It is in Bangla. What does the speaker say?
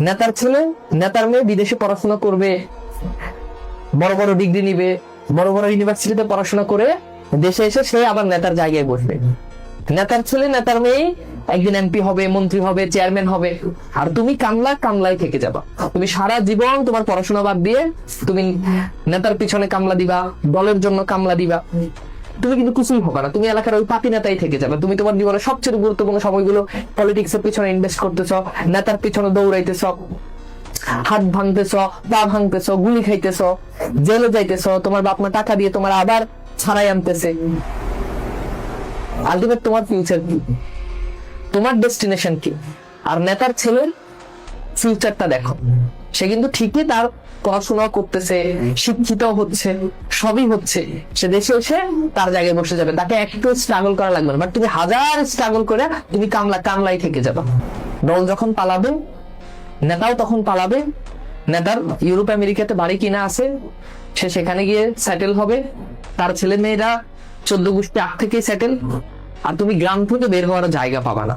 নেতার ছেলে নেতার মেয়ে বিদেশে পড়াশোনা করবে, বড় বড় ডিগ্রি নিবে, বড় বড় ইউনিভার্সিটিতে পড়াশোনা করে দেশে এসে সে আবার নেতার জায়গায় বসবে। নেতার ছেলে নেতার মেয়ে একদিন এমপি হবে, মন্ত্রী হবে, চেয়ারম্যান হবে, আর তুমি কামলায় থেকে যাবা। তুমি সারা জীবন তোমার পড়াশোনা বাদ দিয়ে তুমি নেতার পিছনে কামলা দিবা, দলের জন্য কামলা দিবা, তুমি কিন্তু কিছুই হবে না। তুমি এলাকার ওই পাপি নেতাই থেকে যাবে। তুমি তোমার জীবনের সবচেয়ে গুরুত্বপূর্ণ সময়গুলো পলিটিক্স এর পিছনে ইনভেস্ট করতেছ, নেতার পিছনে দৌড়াইতেছ, হাত ভাঙতেছ, পা ভাঙতেছ, গুলি খাইতেছ, জেলে যাইতেছ, তোমার বাপ মা টাকা দিয়ে তোমার আবার ছাড়াই আনতেছে। আলটিমেট তোমার ফিউচার কি, তোমার ডেস্টিনেশন কি? আর নেতার ছেলের ফিউচারটা দেখো, সে কিন্তু ঠিকই তার পড়াশোনা করতেছে, শিক্ষিত হচ্ছে, সবই হচ্ছে, সে দেশে এসে তার জায়গায় বসে যাবে, তাকে একটু স্ট্রাগল করা লাগবে না। বাট তুমি হাজার স্ট্রাগল করে তুমি কামলাই থেকে যাবে। দল যখন পালাবে, নেতাও তখন পালাবে। নেতার ইউরোপ আমেরিকাতে বাড়ি কিনা আছে, সে সেখানে গিয়ে সেটেল হবে, তার ছেলে মেয়েরা 14 গোষ্ঠী আগ থেকেই সেটেল, আর তুমি গ্রাম থেকে বের হওয়ার জায়গা পাবা না।